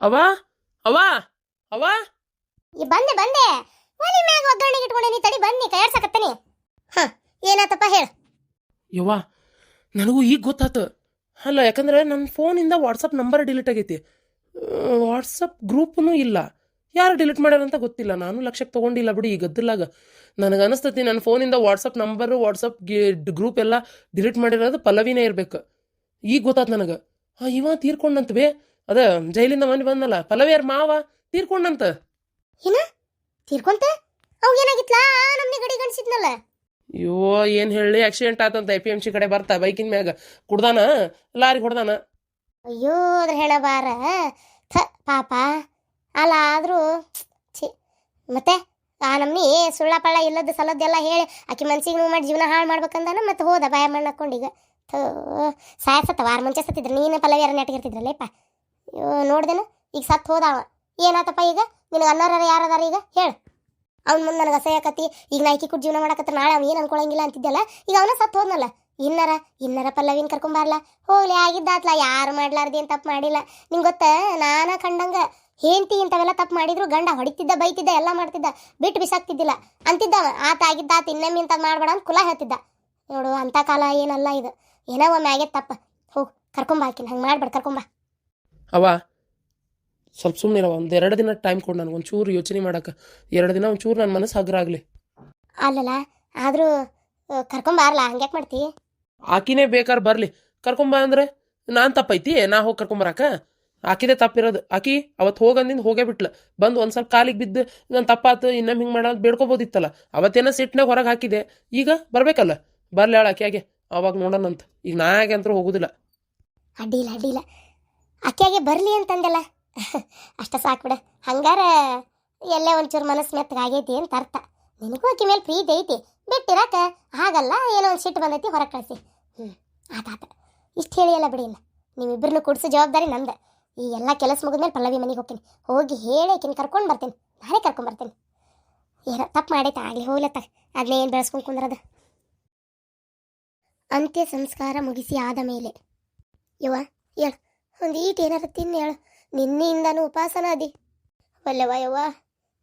ಅವ ಅವ ಅವ ಈ ಬಂದೆ ಬಂದೆ ಒಲಿ ಮ್ಯಾಗ ಒಗ್ಗರಣೆಗೆ ಇಟ್ಕೊಂಡೇನಿ ತಡಿ ಬನ್ನಿ ಕೈಯಾಡ್ಸಕತ್ತನಿ. ಹ ಏನಾತಪ್ಪ ಹೇಳ. ಯವ್ವ ನನಗೂ ಈಗ ಗೊತ್ತಾತು. ಅಲ್ಲ ಯಾಕಂದ್ರೆ ನನ್ನ ಫೋನಿಂದ ವಾಟ್ಸಪ್ ನಂಬರ್ ಡಿಲೀಟ್ ಆಗೈತಿ. ವಾಟ್ಸಪ್ ಗ್ರೂಪ್ನೂ ಇಲ್ಲ. ಯಾರು ಡಿಲೀಟ್ ಮಾಡ್ಯಾರಂತ ಗೊತ್ತಿಲ್ಲ. ನಾನು ಲಕ್ಷಕ್ಕೆ ತೊಗೊಂಡಿಲ್ಲ ಬಿಡಿ ಈ ಗದ್ದಲಾಗ. ನನಗೆ ಅನಿಸ್ತತಿ ನನ್ನ ಫೋನಿಂದ ವಾಟ್ಸಪ್ ನಂಬರು ವಾಟ್ಸಪ್ ಗ್ರೂಪ್ ಎಲ್ಲ ಡಿಲೀಟ್ ಮಾಡಿರೋದು ಪಲ್ಲವಿನೇ ಇರ್ಬೇಕು. ಈಗ ಗೊತ್ತಾತು ನನಗೆ. ಹಾಂ ಇವ ತೀರ್ಕೊಂಡಂತ ಬೇ. ಅದ ಜೈಲಿಂದ ಮನೆ ಬಂದಲ್ಲ ಪಲ್ಲವಿಯರ್ ಮಾವ ತೀರ್ಕೊಂಡಂತ. ಏನ ತೀರ್ಕೊಂತ ಅವ್ ಏನಾಗಿತ್ಲಾ ನಮ್ನಿ ಗಡಿ ಗಣಿಸಿದ್ನಲ್ಲ. ಅಯ್ಯೋ ಏನು ಹೇಳಿ ಆಕ್ಸಿಡೆಂಟ್ ಆತಂತ APMC ಕಡೆ ಬರ್ತಾ ಬೈಕಿನ ಮ್ಯಾಗ ಕುಡ್ದಾನ ಲಾರಿಗೆ ಹೊಡ್ದಾನ. ಅಯ್ಯೋ ಅದ್ರ ಹೇಳಬಾರ ಪಾಪ ಅಲ್ಲ ಆದ್ರೂ ಛೀ ಮತ್ತೆ ಆ ನಮ್ನಿ ಸುಳ್ಳ ಪಳ್ಳ ಇಲ್ಲದ ಸಲದ್ದೆಲ್ಲ ಹೇಳಿ ಆಕಿ ಮನ್ಸಿಗೆ ನೋವು ಮಾಡಿ ಜೀವನ ಹಾಳು ಮಾಡ್ಬೇಕಂದಾನ ಮತ್ತೆ ಹೋದ ಬಾಯ ಮಣ್ಣಾಕೊಂಡೀಗ ಸಾಯಸತ್ತ ವಾರ ಮುಂಚೆ ಸತ್ತಿದ್ರು ನೀನು ಪಲ್ಲವಿಯಾರ ನೆಟ್ಟಿಗಿರ್ತಿದ್ರಲ್ಲೇಪ್ಪ. ಅಯ್ಯೋ ನೋಡ್ದೇನು ಈಗ ಸತ್ತು ಹೋದಾವ. ಏನಾತಪ್ಪ ಈಗ ನಿನಗೆ ಅನ್ನೋರ ಯಾರದಾರ ಈಗ ಹೇಳು. ಅವ್ನ ಮುಂದೆ ನನಗೆ ಅಸಹ್ಯಕತಿ. ಈಗ ನಾ ಈಕಿ ಕೂಡ ಜೀವನ ಮಾಡಕತ್ತ ನಾಳೆ ಅವ್ನು ಏನು ಅನ್ಕೊಳಂಗಿಲ್ಲ ಅಂತಿದ್ದಲ್ಲ. ಈಗ ಅವನ ಸತ್ತು ಹೋದ್ನಲ್ಲ. ಇನ್ನರ ಪಲ್ಲವಿನ ಕರ್ಕೊಂಬಾರ್ಲ ಹೋಗ್ಲಿ ಆಗಿದ್ದಾತ್ಲ. ಯಾರು ಮಾಡ್ಲಾರ್ದು ಏನು ತಪ್ಪು ಮಾಡಿಲ್ಲ. ನಿಂಗೆ ಗೊತ್ತ ನಾನ ಕಂಡಂಗ ಹೇಂತಿ ಇಂಥವೆಲ್ಲ ತಪ್ಪು ಮಾಡಿದ್ರು ಗಂಡ ಹೊಡಿತಿದ್ದ ಬೈತಿದ್ದ ಎಲ್ಲ ಮಾಡ್ತಿದ್ದ ಬಿಟ್ಟು ಬಿಸಾಕ್ತಿದ್ದಿಲ್ಲ ಅಂತಿದ್ದವ. ಆತ ಆಗಿದ್ದಾತ ಇನ್ನೊಮ್ಮೆ ಇಂಥದ್ದು ಮಾಡಬೇಡ ಅಂತ ಕುಲ ಹೇಳ್ತಿದ್ದ. ನೋಡು ಅಂಥ ಕಾಲ ಏನಲ್ಲ ಇದು. ಏನೋ ಒಮ್ಮೆ ಆಗೈತೆ ತಪ್ಪ. ಹೋಗಿ ಕರ್ಕೊಂಬ ಹಾಕಿನ ಹಂಗೆ ಮಾಡ್ಬೇಡ ಕರ್ಕೊಂಬ. ಅವ ಸ್ವಲ್ಪ ಸುಮ್ಮನಿರವ. ಒಂದು 2 ದಿನ ಟೈಮ್ ಕೊಡು ನನಗೆ ಒಂಚೂರು ಯೋಚನೆ ಮಾಡಕ್ಕೆ. 2 ದಿನ ಒಂಚೂರು ನನ್ನ ಮನಸ್ಸು ಹಗ್ರ ಆಗಲಿ. ಅಲ್ಲಲ್ಲ ಆದರೂ ಕರ್ಕೊಂಬಾರ್ಲ ಹಂಗ್ಯಾಕೆ ಮಾಡ್ತಿ. ಆಕಿನೇ ಬೇಕಾದ್ರೆ ಬರಲಿ ಕರ್ಕೊಂಬ ಅಂದ್ರೆ ನಾನು ತಪ್ಪೈತಿ ನಾ ಹೋಗಿ ಕರ್ಕೊಂಬರಾಕ. ಆಕಿದೆ ತಪ್ಪಿರೋದು. ಆಕಿ ಅವತ್ತು ಹೋಗಂದಿಂದ ಹೋಗೇ ಬಿಟ್ಲ. ಬಂದು ಒಂದು ಸ್ವಲ್ಪ ಕಾಲಿಗೆ ಬಿದ್ದು ನಾನು ತಪ್ಪಾತು ಇನ್ನೊಮ್ಮೆ ಹಿಂಗೆ ಮಾಡೋದು ಬೇಡ್ಕೋಬೋದಿತ್ತಲ್ಲ. ಅವತ್ತೇನೋ ಸಿಟ್ಟಿನಾಗ ಹೊರಗೆ ಹಾಕಿದೆ. ಈಗ ಬರಬೇಕಲ್ಲ ಬರಲಿ ಹೇಳ ಆಕೆಯಾಗೆ ಅವಾಗ ನೋಡೋಣಂತ. ಈಗ ನಾ ಯಾಕೆ ಅಂತೂ ಹೋಗೋದಿಲ್ಲ. ಅಡ್ಡಿಲ್ಲ ಆಕೆಯಾಗೆ ಬರಲಿ ಅಂತಂದೆಲ್ಲ ಅಷ್ಟ ಸಾಕು ಬಿಡ. ಹಂಗಾರ ಎಲ್ಲೇ ಒಂಚೂರು ಮನಸ್ಸು ಮೆತ್ತಗಾಗೈತಿ ಅಂತ ಅರ್ಥ. ನಿನಗೂ ಆಕೆ ಮೇಲೆ ಪ್ರೀತಿ ಐತಿ. ಬಿಟ್ಟಿರಾಕ ಹಾಗಲ್ಲ ಏನೋ ಒಂದು ಸಿಟ್ಟು ಬಂದೈತಿ ಹೊರಗೆ ಕಳಿಸಿ. ಆತ ಇಷ್ಟು ಹೇಳಿಯಲ್ಲ ಬಿಡಿ. ಇಲ್ಲ ನೀವಿಬ್ಬರನ್ನು ಕೊಡಿಸೋ ಜವಾಬ್ದಾರಿ ನಮ್ದು. ಈ ಎಲ್ಲ ಕೆಲಸ ಮುಗಿದ್ಮೇಲೆ ಪಲ್ಲವಿ ಮನೆಗೆ ಹೋಗ್ತೀನಿ. ಹೋಗಿ ಹೇಳಿ ಆಕಿನ ಕರ್ಕೊಂಡು ಬರ್ತೇನೆ. ನಾನೇ ಕರ್ಕೊಂಬರ್ತೇನೆ. ಏನೋ ತಪ್ಪು ಮಾಡೈತೆ ಆಗಲಿ ಹೋಗ್ಲತ್ತ. ಅದನ್ನೇ ಏನು ಬೆಳೆಸ್ಕೊಂಡು ಕುಂದ್ರದ. ಅಂತ್ಯ ಸಂಸ್ಕಾರ ಮುಗಿಸಿ ಆದ ಮೇಲೆ ಯವ್ವ ಹೇಳು ಒಂದು ಈಟ್ ಏನಾರ ತಿನ್ನು ಹೇಳು. ನಿನ್ನೆಯಿಂದನೂ ಉಪವಾಸನ ಅದಿ. ಒಲ್ಲೆವ ಯವ್ವ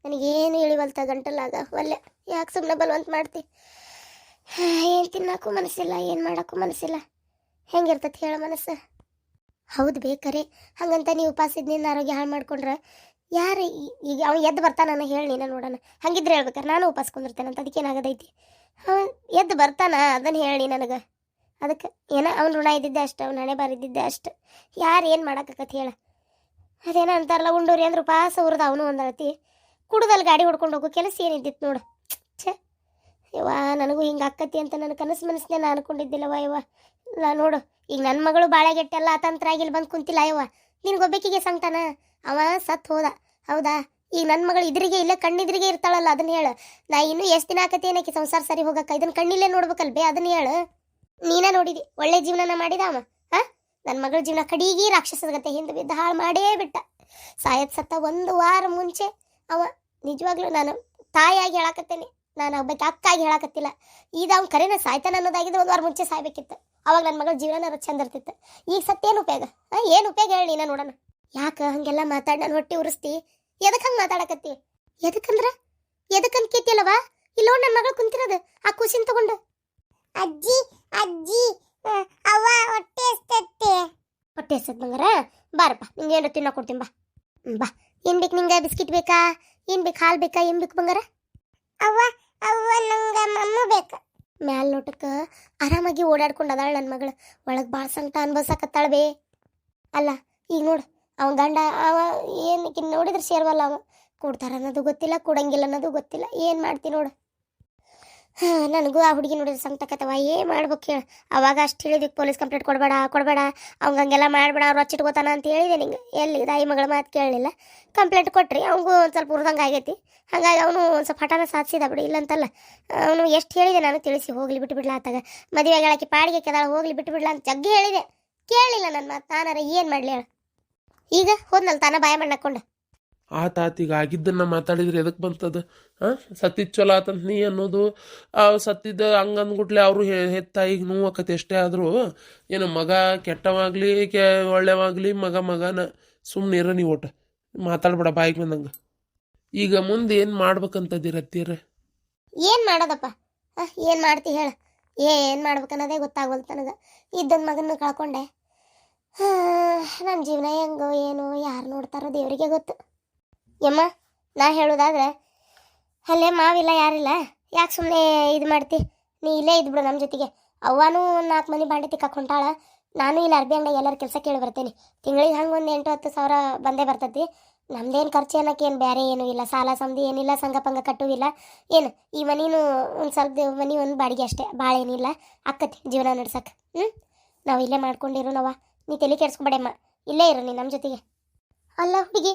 ನನಗೇನು ಇಳಿವಲ್ತ ಗಂಟಲಾಗ. ಒಲ್ಲೆ ಯಾಕೆ ಸುಮ್ಮನೆ ಬಲವಂತ ಮಾಡ್ತಿ. ಏನು ತಿನ್ನೋಕ್ಕೂ ಮನಸ್ಸಿಲ್ಲ ಏನು ಮಾಡೋಕ್ಕೂ ಮನಸ್ಸಿಲ್ಲ. ಹೆಂಗಿರ್ತತಿ ಹೇಳ ಮನಸ್ಸು. ಹೌದು ಬೇಕಾರೆ ಹಂಗಂತ ನೀವು ಉಪವಾಸಿದ್ ನಿನ್ನ ಆರೋಗ್ಯ ಹಾಳು ಮಾಡ್ಕೊಂಡ್ರೆ ಯಾರು ಈಗ ಅವ್ನು ಎದ್ದು ಬರ್ತಾನ ನಾನು ಹೇಳಿ ನೀನು ನೋಡೋಣ. ಹಂಗಿದ್ರೆ ಹೇಳ್ಬೇಕಾರೆ ನಾನು ಉಪವಾಸ ಕುಂದಿರ್ತೇನೆ ಅಂತ. ಅದಕ್ಕೇನಾಗದೈತಿ. ಅವ್ನು ಎದ್ದು ಬರ್ತಾನ ಅದನ್ನು ಹೇಳಿ ನನಗೆ. ಅದಕ್ಕೆ ಏನೋ ಅವ್ನು ಋಣ ಇದ್ದಿದ್ದೆ ಅಷ್ಟು. ಅವ್ನು ಹಣೆ ಬಾರಿದ್ದಿದ್ದೆ ಅಷ್ಟು. ಯಾರು ಏನು ಮಾಡೋಕ್ಕತಿ ಹೇಳ. ಅದೇನೋ ಅಂತಾರಲ್ಲ ಉಂಡೂರಿ ಅಂದ್ರೆ ಉಪವಾಸ ಉರ್ದ ಅವನು ಒಂದಳತಿ. ಕುಡ್ದಲ್ಲಿ ಗಾಡಿ ಹೊಡ್ಕೊಂಡು ಹೋಗೋ ಕೆಲಸ ಏನಿದ್ದಿತ್ತು ನೋಡು. ಛೇ ಯವ್ವ ನನಗೂ ಹಿಂಗೆ ಅಕ್ಕತಿ ಅಂತ ನನ್ನ ಕನಸು ಮನಸ್ಸನ್ನೇ ನಾನು ಅನ್ಕೊಂಡಿದ್ದಿಲ್ಲವ ಯವ್ವ. ನೋಡು ಈಗ ನನ್ನ ಮಗಳು ಬಾಳೆಗೆಟ್ಟೆಲ್ಲ ತಂತ್ರ ಆಗಿಲ್ಲಿ ಬಂದು ಕುಂತಿಲ್ಲ ಯವ್ವ. ನಿನ್ಗೊಬ್ಬಕಿಗೆ ಸಂತಾನ ಅವ ಸತ್ತು ಹೋದ ಹೌದಾ. ಈಗ ನನ್ನ ಮಗಳು ಇದ್ರಿಗೆ ಇಲ್ಲೇ ಕಣ್ಣಿದ್ರಿಗೆ ಇರ್ತಾಳಲ್ಲ ಅದನ್ನ ಹೇಳು. ನಾ ಇನ್ನೂ ಎಷ್ಟು ದಿನ ಆಕತಿ ಏನಕ್ಕೆ ಸಂಸಾರ ಸರಿ ಹೋಗಕ್ಕ. ಇದನ್ನ ಕಣ್ಣಿಲ್ಲೇ ನೋಡ್ಬೇಕಲ್ಬೇ ಅದನ್ನ ಹೇಳು. ನೀನ ನೋಡಿದಿ ಒಳ್ಳೆ ಜೀವನನ ಮಾಡಿದ ಅವ. ನನ್ನ ಮಗಳ ಜೀವನ ಕಡೀಗಿ ರಾಕ್ಷಸಗತ್ತೆ ಹಿಂದೆ ಬಿದ್ದು ಹಾಳು ಮಾಡೇ ಬಿಟ್ಟ. ಸತ್ತ 1 ವಾರ ಮುಂಚೆ ಅವ ನಿಜವಾಗ್ಲೂ ನಾನು ತಾಯಿಯಾಗಿ ಹೇಳಕತ್ತೇನೆ. ನಾನು ಒಬ್ಬಕ್ಕೆ ಅಕ್ಕಾಗಿ ಹೇಳಕತ್ತಿಲ್ಲ. ಈಗ ಅವ್ನು ಕರೆನ ಸಾಯ್ತಾನೆ ಅನ್ನೋದಾಗಿದ್ದು 1 ವಾರ ಮುಂಚೆ ಸಾಯ್ಬೇಕಿತ್ತು. ಅವಾಗ ನನ್ನ ಮಗಳ ಜೀವನ ಚಂದ ಇರ್ತಿತ್ತು. ಈಗ ಸತ್ತೇನು ಉಪಯೋಗ. ಏನು ಉಪಯೋಗ ಹೇಳಿ ನೀನ ನೋಡೋಣ. ಯಾಕೆ ಹಂಗೆಲ್ಲ ಮಾತಾಡಿ ನಾನು ಹೊಟ್ಟೆ ಉರಿಸ್ತಿ. ಎದಕ್ಕೆ ಹಂಗೆ ಮಾತಾಡಕತ್ತಿ. ಎದಕ್ಕಂತ ಕೇತಿಯಲ್ಲವಾ. ಇಲ್ಲೋ ನನ್ನ ಮಗಳು ಕುಂತಿರೋದು ಆ ಕೂಸಿನ ತಗೊಂಡು. ಅಜ್ಜಿ ಅವ್ವ ಹೊಟ್ಟೆ ಎಸ್ತೈತೆ ಬಂಗಾರ. ಬಾರಪ್ಪ ನಿಂಗೆ ಏನು ತಿನ್ನೋ ಕೊಡ್ತೀನಿ ಬಾ. ಬಾ ಏನು ಬೇಕು ನಿಂಗೆ. ಬಿಸ್ಕಿಟ್ ಬೇಕಾ ಏನು ಬೇಕು ಹಾಲು ಬೇಕಾ ಏನು ಬೇಕು ಬಂಗಾರ. ಅವ್ವ ನಂಗೆ ಮಮ್ಮು ಬೇಕು. ಮ್ಯಾಲ ನೋಟಕ್ಕೆ ಆರಾಮಾಗಿ ಓಡಾಡ್ಕೊಂಡು ಅದಾಳ ನನ್ನ ಮಗಳು. ಒಳಗೆ ಭಾಳ ಸಂಕಟ ಅನ್ಭವಿಸಕತ್ತಾಳ ಬೇ. ಅಲ್ಲ ಈಗ ನೋಡು ಅವ ಗಂಡ ಅವ ಏನಕ್ಕೆ ನೋಡಿದ್ರೆ ಸೇರ್ವಲ್ಲ. ಅವ ಕೊಡ್ತಾರ ಅನ್ನೋದು ಗೊತ್ತಿಲ್ಲ ಕೊಡಂಗಿಲ್ಲ ಅನ್ನೋದು ಗೊತ್ತಿಲ್ಲ. ಏನು ಮಾಡ್ತಿ ನೋಡು. ನನಗೂ ಆ ಹುಡುಗಿ ನೋಡಿದ್ರೆ ಸಂಕಟಕತ್ತವ. ಏನು ಮಾಡ್ಬೇಕು ಹೇಳು. ಅವಾಗ ಅಷ್ಟು ಹೇಳಿದ್ವಿ ಪೊಲೀಸ್ ಕಂಪ್ಲೇಂಟ್ ಕೊಡಬೇಡ ಅವ್ಗೆ ಹಂಗೆಲ್ಲ ಮಾಡಬೇಡ ಅವ್ರು ಹಚ್ಚಿಟ್ಕೋತಾನ ಅಂತ ಹೇಳಿದೆ ನಿಂಗೆ. ಎಲ್ಲಿ ತಾಯಿ ಮಗಳ ಮಾತು ಕೇಳಲಿಲ್ಲ. ಕಂಪ್ಲೇಂಟ್ ಕೊಟ್ರಿ ಅವ್ನಿಗೂ ಒಂದು ಸ್ವಲ್ಪ ಉರ್ದಂಗೆ ಆಗೈತಿ. ಹಾಗಾಗಿ ಅವನು ಒಂದು ಸ್ವಲ್ಪ ಹಠನ ಸಾಧಿಸಿದ ಬಿಡಿ. ಇಲ್ಲಂತಲ್ಲ ಅವನು ಎಷ್ಟು ಹೇಳಿದೆ ನಾನು ತಿಳಿಸಿ ಹೋಗ್ಲಿ ಬಿಟ್ಟು ಆತಾಗ ಮದುವೆ ಹೇಳಕ್ಕೆ ಪಾಡಿಗೆ ಕೆದಾಳ ಹೋಗ್ಲಿ ಬಿಟ್ಟು ಅಂತ ಜಗ್ಗಿ ಹೇಳಿದೆ. ಕೇಳಲಿಲ್ಲ ನನ್ನ ಮಾತು. ನಾನಾರ ಏನು ಮಾಡಲಿ ಹೇಳು. ಈಗ ಹೋದ್ನಲ್ಲ ತಾನ ಬಾಯ ಮಣ್ಣಾಕೊಂಡ. ಆತಾತೀಗ ಆಗಿದ್ದನ್ನ ಮಾತಾಡಿದ್ರೆ ಎದಕ್ಕೆ ಬಂತದ. ಸತ್ತಿದ್ ಚಲೋ ಆತಂತ ನೀ ಅನ್ನೋದು. ಸತ್ತಿದ್ದ ಹಂಗಂದ್ಗುಟ್ಲೆ ಅವರು ಹೆತ್ತಾಯಿಗೆ ನೋವು ಆಕತಿ ಎಷ್ಟೇ ಆದರೂ. ಏನು ಮಗ ಕೆಟ್ಟವಾಗಲಿ ಒಳ್ಳೆವಾಗಲಿ ಮಗನ ಸುಮ್ಮನೆ ಇರ ನೀವು ಒಟ್ಟು. ಮಾತಾಡ್ಬೇಡ ಬಾಯಿಗೆ ಬಂದಂಗೆ. ಈಗ ಮುಂದೆ ಏನು ಮಾಡ್ಬೇಕಂತದಿರ ಅತ್ತೀರ? ಏನು ಮಾಡೋದಪ್ಪ? ಏನು ಮಾಡ್ತಿ ಹೇಳ? ಏನು ಮಾಡ್ಬೇಕನ್ನೋದೇ ಗೊತ್ತಾಗೋಲ್ತು ನನಗೆ. ಇದ್ದೊಂದು ಮಗನ ಕಳ್ಕೊಂಡೆ. ನನ್ನ ಜೀವನ ಹೆಂಗೋ ಏನೋ, ಯಾರು ನೋಡ್ತಾರೋ ದೇವರಿಗೆ ಗೊತ್ತು. ಯಮ್ಮ, ನಾ ಹೇಳೋದಾದ್ರೆ ಅಲ್ಲೇ ಮಾವಿಲ್ಲ ಯಾರಿಲ್ಲ, ಯಾಕೆ ಸುಮ್ಮನೆ ಇದು ಮಾಡ್ತಿ? ನೀ ಇಲ್ಲೇ ಇದ್ಬಿಡು ನಮ್ಮ ಜೊತೆಗೆ. ಅವ್ವನೂ 4 ಮನೆ ಬಾಂಡೆ ತಿಕ್ಕಕ್ಕೆ ಹೊಂಟಾಳ. ನಾನು ಇಲ್ಲಿ ಅರ್ಬಿ ಅಂಗಡಿ ಎಲ್ಲರ ಕೆಲಸ ಕೇಳಿ ಬರ್ತೇನೆ. ತಿಂಗಳಿಗೆ ಹಂಗೆ ಒಂದು 8-10 ಸಾವಿರ ಬಂದೇ ಬರ್ತೈತಿ. ನಮ್ದೇನು ಖರ್ಚು ಅನ್ನೋಕೆ ಏನು ಬೇರೆ ಏನೂ ಇಲ್ಲ, ಸಾಲ ಸಮಧಿ ಏನಿಲ್ಲ, ಸಂಘ ಪಂಗ ಕಟ್ಟುವಿಲ್ಲ ಏನು. ಈ ಮನಿನೂ ಒಂದು ಸ್ವಲ್ಪ ಮನೆ ಒಂದು ಬಾಡಿಗೆ ಅಷ್ಟೇ, ಭಾಳ ಏನಿಲ್ಲ, ಅಕ್ಕತಿ ಜೀವನ ನಡ್ಸಕ್ಕೆ. ನಾವು ಇಲ್ಲೇ ಮಾಡ್ಕೊಂಡಿರೋನವ, ನೀ ತಲೆ ಕೆಡ್ಸ್ಕೊಬೇಡಮ್ಮ, ಇಲ್ಲೇ ಇರು ನೀ ನಮ್ಮ ಜೊತೆಗೆ. ಅಲ್ಲ ಹುಡುಗಿ,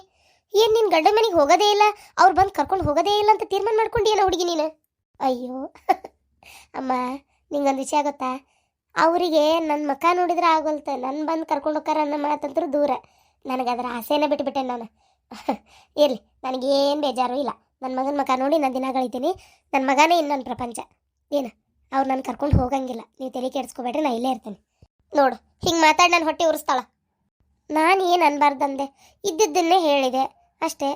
ಏನು ನಿನ್ನ ಗಂಡ ಮನೆಗೆ ಹೋಗೋದೇ ಇಲ್ಲ, ಅವ್ರು ಬಂದು ಕರ್ಕೊಂಡು ಹೋಗೋದೇ ಇಲ್ಲ ಅಂತ ತೀರ್ಮಾನ ಮಾಡ್ಕೊಂಡಿಯೇನೋ ಹುಡುಗಿ ನೀನು? ಅಯ್ಯೋ ಅಮ್ಮ, ನಿಂಗೊಂದು ವಿಷಯ ಗೊತ್ತಾ? ಅವರಿಗೆ ನನ್ನ ಮಕ್ಕ ನೋಡಿದ್ರೆ ಆಗೋಲ್ತ, ನನ್ನ ಬಂದು ಕರ್ಕೊಂಡು ಹೋಗ್ತಾರ ಅನ್ನೋ ಮಾತಂತರೂ ದೂರ. ನನಗೆ ಅದರ ಆಸೆನೇ ಬಿಟ್ಟುಬಿಟ್ಟೆ ನಾನು. ಇರಲಿ, ನನಗೇನು ಬೇಜಾರು ಇಲ್ಲ. ನನ್ನ ಮಗನ ಮಕ್ಕ ನೋಡಿ ನಾನು ದಿನ ಗಳಿತೀನಿ. ನನ್ನ ಮಗನೇ ಇನ್ನು ನನ್ನ ಪ್ರಪಂಚ. ಏನು, ಅವ್ರು ನನ್ನ ಕರ್ಕೊಂಡು ಹೋಗಂಗಿಲ್ಲ. ನೀವು ತಲೆ ಕೆಡ್ಸ್ಕೊಬೇಡ್ರಿ, ನಾ ಇಲ್ಲೇ ಇರ್ತೀನಿ. ನೋಡು, ಹಿಂಗೆ ಮಾತಾಡಿ ನನ್ನ ಹೊಟ್ಟೆ ಉರಿಸ್ತಾಳ. ನಾನು ಏನು ಅನ್ಬಾರ್ದಂದೆ, ಇದ್ದಿದ್ದನ್ನೇ ಹೇಳಿದೆ ಅಷ್ಟೇ.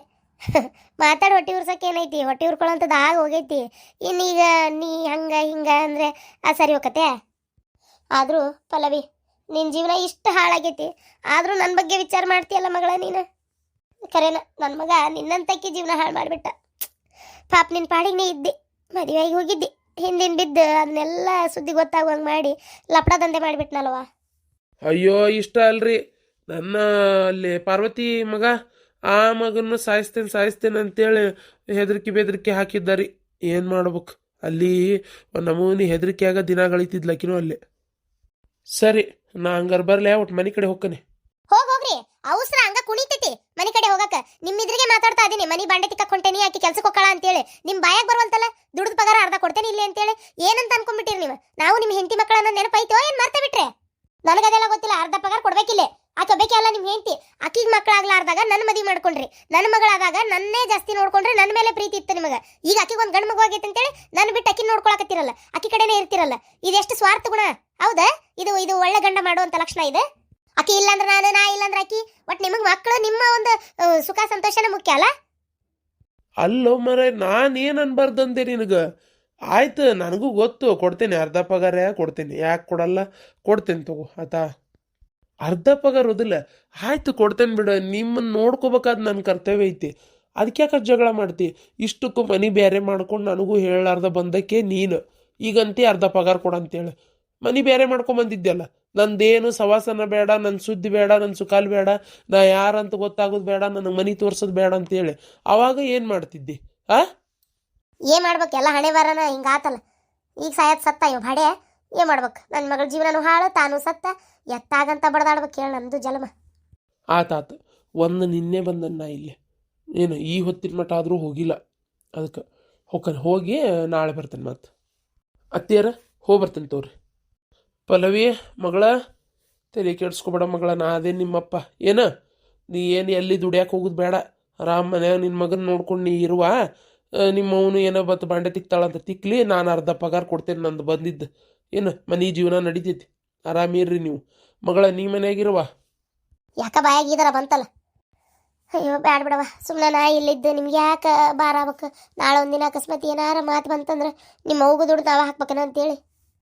ಮಾತಾಡಿ ಹೊಟ್ಟೆ ಉರ್ಸಕ್ಕೆ ಏನೈತಿ? ಹೊಟ್ಟೆ ಉರ್ಕೊಳ್ಳೋಂಥದ್ದು ಆಗ ಹೋಗೈತಿ. ಇನ್ನೀಗ ನೀ ಹಂಗೆ ಹಿಂಗೆ ಅಂದರೆ ಸರಿ ಹೋಗತ್ತೆ. ಆದರೂ ಪಲ್ಲವಿ, ನಿನ್ನ ಜೀವನ ಇಷ್ಟು ಹಾಳಾಗೈತಿ, ಆದರೂ ನನ್ನ ಬಗ್ಗೆ ವಿಚಾರ ಮಾಡ್ತೀಯಲ್ಲ ಮಗಳ ನೀನು. ಕರೆನ, ನನ್ನ ಮಗ ನಿನ್ನಂತಕ್ಕೆ ಜೀವನ ಹಾಳು ಮಾಡಿಬಿಟ್ಟ. ಪಾಪ ನಿನ್ನ ಪಾಡಿಗೆ ಇದ್ದೆ, ಮದುವೆಯಾಗಿ ಹೋಗಿದ್ದಿ, ಹಿಂದಿನ ಬಿದ್ದು ಅದನ್ನೆಲ್ಲ ಸುದ್ದಿ ಗೊತ್ತಾಗುವಂಗೆ ಮಾಡಿ ಲಪಡ ದಂಧೆ ಮಾಡಿಬಿಟ್ನಲ್ವ. ಅಯ್ಯೋ, ಇಷ್ಟ ಅಲ್ರಿ ನನ್ನ ಅಲ್ಲಿ ಪಾರ್ವತಿ ಮಗ, ಆ ಮಗನ್ನು ಸಾಯಿಸ್ತೇನೆ ಅಂತೇಳಿ ಹೆದರಿಕೆ ಬೆದರಿಕೆ ಹಾಕಿದ್ದಾರಿ. ಏನು ಮಾಡ್ಬೇಕು? ಅಲ್ಲಿ ನಮೂನಿ ಹೆದರಿಕೆ ಆಗ ದಿನ ಗಳಿತಿದ್ಲಕಿನೂ ಅಲ್ಲೇ. ಸರಿ, ನಾ ಹಂಗಾರೆ ಬರಲೇ, ಒಟ್ಟು ಮನೆ ಕಡೆ ಹೋಗ್ತಾನೆ. ಹೋಗ್ರಿ, ಅವಸರ ಹಂಗ ಕುಣಿತೈತಿ ಮನೆ ಕಡೆ ಹೋಗಕ್ಕೆ. ನಿಮ್ಮಿದ್ರಿಗೆ ಮಾತಾಡ್ತಾ ಇದೀನಿ, ಮನಿ ಬಾಂಡೆ ತಿಕ್ಕ ಹೊಂಟೇನಿ, ಆಕಿ ಕೆಲ್ಸಕ್ಕೆ ಹೋಗ್ಕಳ ಅಂತೇಳಿ. ನಿಮ್ಮ ಬಾಯಾಗ ಬರುವಂತಲ್ಲ, ದುಡ್ದು ಪಗಾರ ಅರ್ಧ ಕೊಡ್ತೇನೆ ಇಲ್ಲಿ ಅಂತೇಳಿ ಏನಂತ ಅನ್ಕೊಂಡ್ಬಿಟ್ಟಿರಿ ನೀವು? ನಾವು ನಿಮ್ಮ ಹೆಂಡತಿ ಮಕ್ಕಳನ್ನ ನೆನಪೈತೋ ಏನು ಮರ್ತ ಬಿಟ್ರೆ? ನನಗದೆಲ್ಲ ಗೊತ್ತಿಲ್ಲ. ಅರ್ಧ ಪಗಾರ ಕೊಡ್ಬೇಕಿಲ್ಲ. ಆಕೆ ಬೇಕೇ ಅಲ್ಲ ನಿಮ್ಮ ಹೆಂಡತಿ. ಆಕಿಗೆ ಮಕ್ಕಳಾಗ್ಲಾರ್ದಾಗ ನನ್ನ ಮದುವೆ ಮಾಡ್ಕೊಂಡ್ರಿ, ನನ್ನ ಮಗಳಾದಾಗ ನನ್ನೇ ಜಾಸ್ತಿ ನೋಡ್ಕೊಂಡ್ರೆ ನನ್ನ ಮೇಲೆ ಪ್ರೀತಿ ಇತ್ತು ನಿಮಗೆ. ಈಗ ಆಕಿಗೆ ಒಂದು ಗಂಡು ಮಗು ಆಗೈತೆ ಅಂತೇಳಿ ನಾನು ಬಿಟ್ಟು ಆಕಿನ ನೋಡ್ಕೊಳಕತ್ತಿರಲ್ಲ, ಆಕಿ ಕಡೆನೇ ಇರ್ತಿರಲ್ಲ. ಇದೆಷ್ಟು ಸ್ವಾರ್ಥ ಗುಣ ಹೌದಾ? ಇದು ಒಳ್ಳೆ ಗಂಡ ಮಾಡುವಂತ ಲಕ್ಷಣ ಇದೆ. ಆಕಿ ಇಲ್ಲಾಂದ್ರೆ ನಾನು, ನಾ ಇಲ್ಲಾಂದ್ರೆ ಆಕಿ, ಒಟ್ಟು ನಿಮಗೆ ಮಕ್ಕಳು ನಿಮ್ಮ ಒಂದು ಸುಖ ಸಂತೋಷನೇ ಮುಖ್ಯ ಅಲ್ಲ? ಅಲ್ಲೋ ಮರ, ನಾನೇನು ಅನ್ಬಾರ್ದಂದೆ ನಿನಗೆ? ಆಯ್ತು, ನನಗೂ ಗೊತ್ತು, ಕೊಡ್ತೇನೆ, ಅರ್ಧ ಪಗಾರ ಕೊಡ್ತೇನೆ. ಯಾಕೆ ಕೊಡಲ್ಲ? ಕೊಡ್ತೇನೆ ತಗೋ ಆತಾ. ಅರ್ಧ ಪಗಾರ ಓದಿಲ್ಲ, ಆಯ್ತು ಕೊಡ್ತೇನೆ ಬಿಡ. ನಿಮ್ಮನ್ನು ನೋಡ್ಕೋಬೇಕಾದ್ ನನ್ನ ಕರ್ತವ್ಯ ಐತಿ. ಅದಕ್ಕೆ ಯಾಕೆ ಜಗಳ ಮಾಡ್ತಿ? ಇಷ್ಟಕ್ಕೂ ಮನೆ ಬೇರೆ ಮಾಡ್ಕೊಂಡು ನನಗೂ ಹೇಳಾರ್ದ ಬಂದಕ್ಕೆ ನೀನು ಈಗಂತಿ ಅರ್ಧ ಪಗಾರ ಕೊಡಂತೇಳಿ ಮನೆ ಬೇರೆ ಮಾಡ್ಕೊಂಬಂದಿದ್ದೆಲ್ಲ. ನಂದೇನು ಸವಾಸನ ಬೇಡ, ನನ್ನ ಸುದ್ದಿ ಬೇಡ, ನನ್ನ ಸುಖಾಲ್ ಬೇಡ, ನಾ ಯಾರಂತ ಗೊತ್ತಾಗೋದು ಬೇಡ, ನನಗೆ ಮನೆ ತೋರ್ಸೋದು ಬೇಡ ಅಂತೇಳಿ ಅವಾಗ ಏನು ಮಾಡ್ತಿದ್ದಿ? ಏನ್ ಮಾಡ್ಬೇಕು? ಎಲ್ಲ ಹಣೆ ಬರನ ಹಿಂಗಾತಲ್ಲ. ಈಗ ಸಾಯತ್ ಸತ್ತ ಇವ್ ಭಾಡೆ, ಏನ್ ಮಾಡ್ಬೇಕು? ನನ್ನ ಮಗಳ ಜೀವನನು ಹಾಳು, ತಾನು ಸತ್ತ, ಎತ್ತಾಗಂತ ಬಡದಾಡ್ಬೇಕು. ಹೇಳ ನಮ್ದು ಜನ್ಮ. ಆತಾತು, ಒಂದು ನಿನ್ನೆ ಬಂದನ್ನ ನಾ ಇಲ್ಲಿ, ಏನು ಈ ಹೊತ್ತಿನ ಮಟ್ಟ ಆದರೂ ಹೋಗಿಲ್ಲ. ಅದಕ್ಕೆ ಹೋಗಿ ನಾಳೆ ಬರ್ತೇನೆ. ಮತ್ತೆ ಅತ್ತಿಯರ ಹೋಗ್ಬರ್ತೇನೆ ತೋರಿ. ಪಲ್ಲವಿ ಮಗಳ, ತಲೆ ಕೆಡ್ಸ್ಕೊಬೇಡ ಮಗಳ, ನಾ ಅದೇ ನಿಮ್ಮಪ್ಪ. ನೀ ಏನು ಎಲ್ಲಿ ದುಡಿಯಾಕೆ ಹೋಗೋದು ಬೇಡ, ಆರಾಮ್ ಮನ್ಯಾಗ ನಿನ್ನ ಮಗನ ನೋಡ್ಕೊಂಡು ನೀ ಇರುವ. ನಿಮ್ಮವನು ಏನೋ ಬತ್ತು ಬಾಂಡೆ ತಿಕ್ತಾಳಂತ ತಿಕ್ಲಿ, ನಾನು ಅರ್ಧ ಪಗಾರ ಕೊಡ್ತೇನೆ. ನಂದು ಬಂದಿದ್ದು ಮನೆ ಜೀವನ ನಡೀತೈತಿ, ಆರಾಮಿರ್ರಿ ನೀವು. ಮಗಳ ನೀ ಮನ್ಯಾಗಿರುವ. ಯಾಕ ಬಾಯಾಗಿದಾರ ಬಂತಲ್ಲ? ಅಯ್ಯೋ ಬ್ಯಾಡ ಬಿಡವ, ಸುಮ್ಮನೆ ನಾ ಇಲ್ಲಿದ್ದು ನಿಮ್ಗೆ ಯಾಕೆ ಭಾರ ಆಗ್ಬೇಕು? ನಾಳೆ ಒಂದಿನ ಅಕಸ್ಮಾತ್ ಏನಾರ ಮಾತು ಬಂತಂದ್ರೆ ನಿಮ್ಮ ಅವ್ಗೂ ದುಡ್ಡು ನಾವ ಹಾಕ್ಬೇಕನ ಅಂತೇಳಿ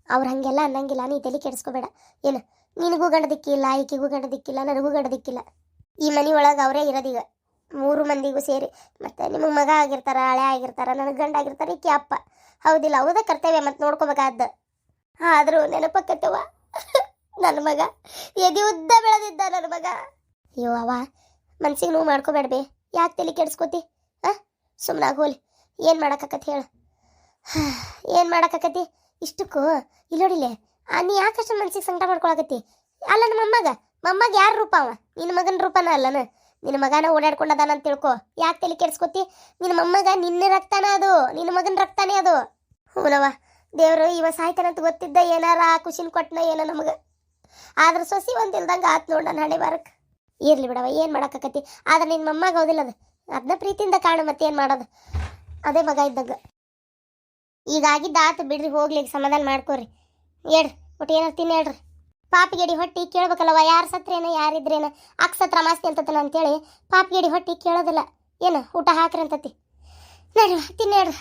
ಅವ್ರು ಹಂಗೆಲ್ಲ ಅನ್ನಂಗಿಲ್ಲ. ನೀ ತಲೆ ಕೆಡಿಸ್ಕೋಬೇಡ. ನಿನಗೂ ಗಂಡ ದಿಕ್ಕಿಲ್ಲ, ಈಕಿಗೂ ಗಂಡ ದಿಕ್ಕಿಲ್ಲ, ನನಗೂ ಗಂಡ ದಿಕ್ಕಿಲ್ಲ. ಈ ಮನೆ ಒಳಗೆ ಅವರೇ ಇರೋದೀಗ 3 ಮಂದಿಗೂ ಸೇರಿ. ಮತ್ತೆ ನಿಮಗೆ ಮಗ ಆಗಿರ್ತಾರ, ಹಳೆ ಆಗಿರ್ತಾರ, ನನಗೆ ಗಂಡ ಆಗಿರ್ತಾರ, ಈಕಿ ಅಪ್ಪ. ಹೌದಿಲ್ಲ? ಹೌದಾ ಕರ್ತವ್ಯ, ಮತ್ತೆ ನೋಡ್ಕೋಬೇಕಾದ. ಆದರೂ ನೆನಪಕ್ಕತ್ತವ ನನ್ನ ಮಗ, ಎದಿ ಉದ್ದ ಬೆಳೆದಿದ್ದ ನನ್ನ ಮಗ. ಅಯ್ಯೋ ಅವ, ಮನ್ಸಿಗೆ ನೋವು ಮಾಡ್ಕೋಬೇಡ್ಬೇ. ಯಾಕೆ ತಲೆ ಕೆಡಿಸ್ಕೋತಿ? ಸುಮ್ಮನಾಗ ಹೋಲಿ. ಏನು ಮಾಡೋಕ್ಕತಿ ಹೇಳು? ಏನು ಮಾಡೋಕ್ಕತಿ ಇಷ್ಟಕ್ಕೂ? ಇಲ್ಲೋಡಿಲೆ, ನೀ ಯಾಕಷ್ಟು ಮನ್ಸಿಗೆ ಸಂಕಟ ಮಾಡ್ಕೊಳಕತ್ತಿ? ಅಲ್ಲ ನಮ್ಮ ಮೊಮ್ಮಗ ಯಾರ ರೂಪ ಅವ? ನಿನ್ನ ಮಗನ ರೂಪನ ಅಲ್ಲನ? ನಿನ್ನ ಮಗನ ಓಡಾಡ್ಕೊಂಡದಾನ ಅಂತ ತಿಳ್ಕೊ. ಯಾಕೆ ತಲೆ ಕೆಡಿಸ್ಕೋತಿ? ನಿನ್ನ ಮೊಮ್ಮಗ ನಿನ್ನ ರಕ್ತಾನ ಅದು, ನಿನ್ನ ಮಗನ ರಕ್ತಾನೇ ಅದು. ಹೂನವ, ದೇವರು ಇವ ಸಾಯ್ತಾನಂತ ಗೊತ್ತಿದ್ದ ಏನಾರ ಖುಷಿನ ಕೊಟ್ಟನ ಏನೋ ನಮಗೆ. ಆದ್ರೆ ಸೊಸಿ ಒಂದು ಇಲ್ದಂಗೆ ಆತ್ ನೋಡ ನನ್ನ ಹಣೆ ಬಾರಕ್ಕೆ. ಇರ್ಲಿ ಬಿಡವ, ಏನು ಮಾಡೋಕ್ಕತಿ? ಆದ್ರೆ ನಿನ್ನ ಮೊಮ್ಮಗ ಹೌದಿಲ್ಲ, ಅದನ್ನ ಪ್ರೀತಿಯಿಂದ ಕಾಣು. ಮತ್ತೇನು ಮಾಡೋದು? ಅದೇ ಮಗ ಇದ್ದಾಗ. ಈಗಾಗಿದ್ದ ಆತು ಬಿಡ್ರಿ, ಹೋಗ್ಲಿ, ಸಮಾಧಾನ ಮಾಡ್ಕೋರಿ. ಹೇಳ್ರಿ ಒಟ್ಟು ಏನಾರು ತಿನ್ನಿ ಹೇಳ್ರಿ. ಪಾಪಿಗೆಡಿ ಹೊಟ್ಟಿ ಕೇಳ್ಬೇಕಲ್ಲವ, ಯಾರು ಸತ್ರೇನ ಯಾರಿದ್ರೇನ ಅಕ್ಸತ್ರ ಮಾಸ್ತಿ ಅಂತತನ ಅಂತೇಳಿ ಪಾಪಿಗೆಡಿ ಹೊಟ್ಟಿ ಕೇಳೋದಿಲ್ಲ. ಏನು ಊಟ ಹಾಕ್ರಿ ಅಂತತಿ. ನಡ್ರಿ ತಿನ್ನೇಳ್ರಿ.